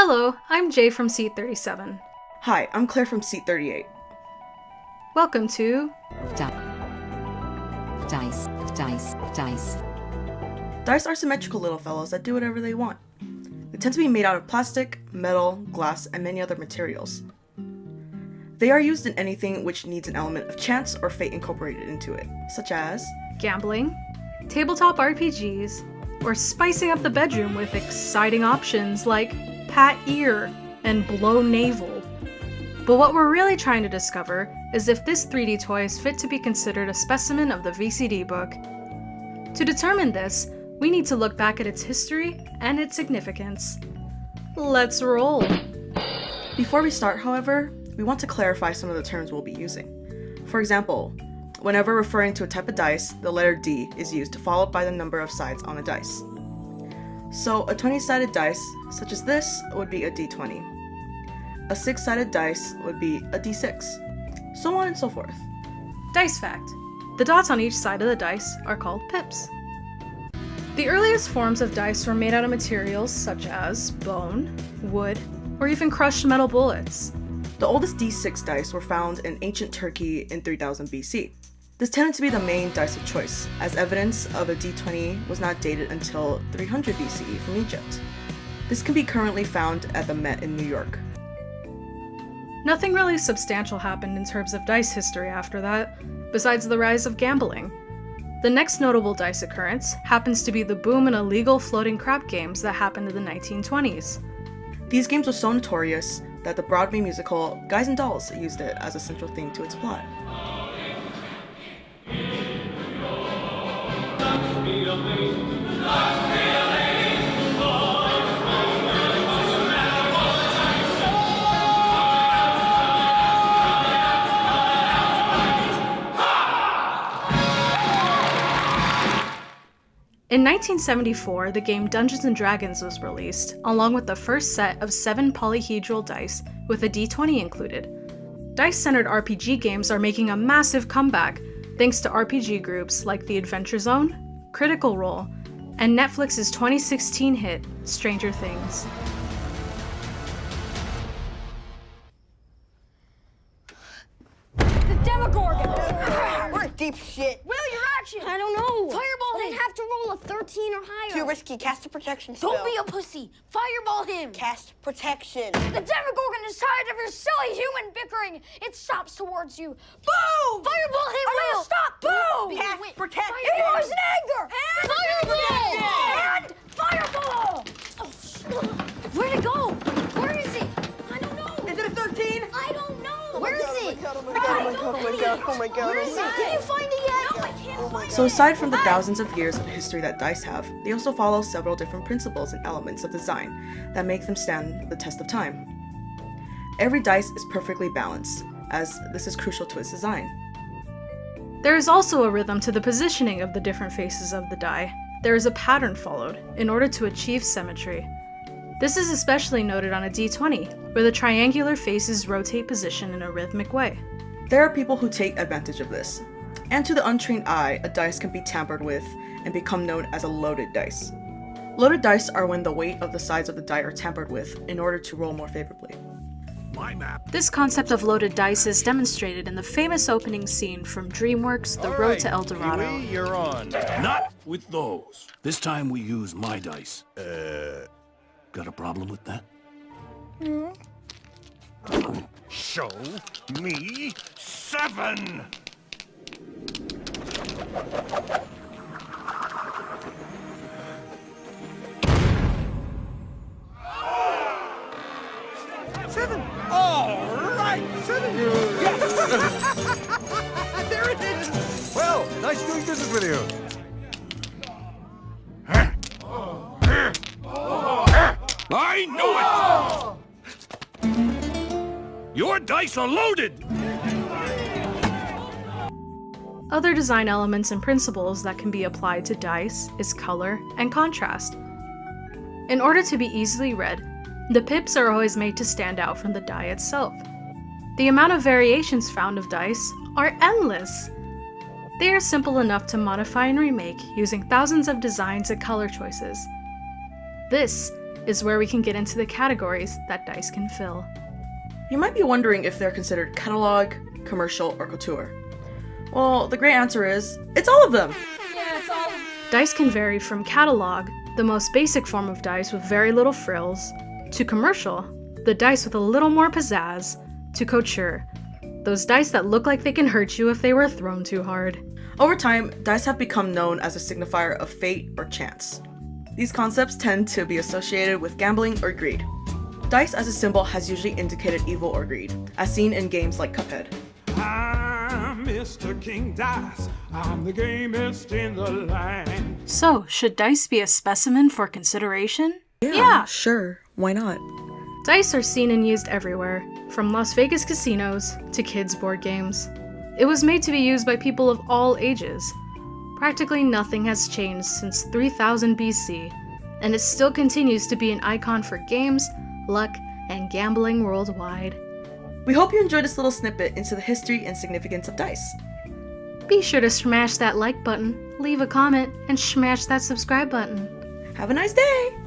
Hello, I'm Jay from Seat 37. Hi, I'm Claire from Seat 38. Welcome to Dice. Dice are symmetrical little fellows that do whatever they want. They tend to be made out of plastic, metal, glass, and many other materials. They are used in anything which needs an element of chance or fate incorporated into it, such as gambling, tabletop RPGs, or spicing up the bedroom with exciting options like pat ear and blow navel. But what we're really trying to discover is if this 3D toy is fit to be considered a specimen of the VCD book. To determine this, we need to look back at its history and its significance. Let's roll! Before we start, however, we want to clarify some of the terms we'll be using. For example, whenever referring to a type of dice, the letter D is used followed by the number of sides on a dice. So a 20-sided dice, such as this, would be a D20. A 6-sided dice would be a D6, so on and so forth. Dice fact: the dots on each side of the dice are called pips. The earliest forms of dice were made out of materials such as bone, wood, or even crushed metal bullets. The oldest D6 dice were found in ancient Turkey in 3000 BC. This tended to be the main dice of choice, as evidence of a D20 was not dated until 300 BCE from Egypt. This can be currently found at the Met in New York. Nothing really substantial happened in terms of dice history after that, besides the rise of gambling. The next notable dice occurrence happens to be the boom in illegal floating crap games that happened in the 1920s. These games were so notorious that the Broadway musical Guys and Dolls used it as a central theme to its plot. In 1974, the game Dungeons & Dragons was released, along with the first set of 7 polyhedral dice with a D20 included. Dice-centered RPG games are making a massive comeback thanks to RPG groups like The Adventure Zone, Critical Role, and Netflix's 2016 hit, Stranger Things. The Demogorgon! We're in deep shit. Will, your action! I don't know. Fireball I'd him! have to roll a 13 or higher. Too risky. Cast a protection spell. Don't be a pussy! Fireball him! Cast protection. The Demogorgon is tired of your silly human bickering! It stops towards you. Boom! Fireball him, Will! Stop! Boom! Cast protection. It was in anger! And fireball! And fireball! Oh, where'd it go? Where is it? I don't know. Is it a 13? I don't know. Where is it? Oh my god. Where is it? Can you find it yet? No, I can't find it. So aside from the thousands of years of history that dice have, they also follow several different principles and elements of design that make them stand the test of time. Every dice is perfectly balanced, as this is crucial to its design. There is also a rhythm to the positioning of the different faces of the die. There is a pattern followed in order to achieve symmetry. This is especially noted on a D20, where the triangular faces rotate position in a rhythmic way. There are people who take advantage of this, and to the untrained eye, a dice can be tampered with and become known as a loaded dice. Loaded dice are when the weight of the sides of the die are tampered with in order to roll more favorably. This concept of loaded dice is demonstrated in the famous opening scene from DreamWorks' The Road to El Dorado. Kiwi, you're on. Not with those. This time we use my dice. Got a problem with that? Show me 7! All right, 7! Yes! There it is! Well, nice doing business with you. I knew it! Your dice are loaded! Other design elements and principles that can be applied to dice is color and contrast. In order to be easily read, the pips are always made to stand out from the die itself. The amount of variations found of dice are endless. They are simple enough to modify and remake using thousands of designs and color choices. This is where we can get into the categories that dice can fill. You might be wondering if they're considered catalog, commercial, or couture. Well, the great answer is, it's all of them! Dice can vary from catalog, the most basic form of dice with very little frills, to commercial, the dice with a little more pizzazz, to couture, those dice that look like they can hurt you if they were thrown too hard. Over time, dice have become known as a signifier of fate or chance. These concepts tend to be associated with gambling or greed. Dice as a symbol has usually indicated evil or greed, as seen in games like Cuphead. I'm Mr. King Dice. I'm the gamest in the land. So, should dice be a specimen for consideration? Yeah, sure, why not? Dice are seen and used everywhere, from Las Vegas casinos to kids' board games. It was made to be used by people of all ages. Practically nothing has changed since 3000 BC, and it still continues to be an icon for games, luck, and gambling worldwide. We hope you enjoyed this little snippet into the history and significance of dice. Be sure to smash that like button, leave a comment, and smash that subscribe button. Have a nice day!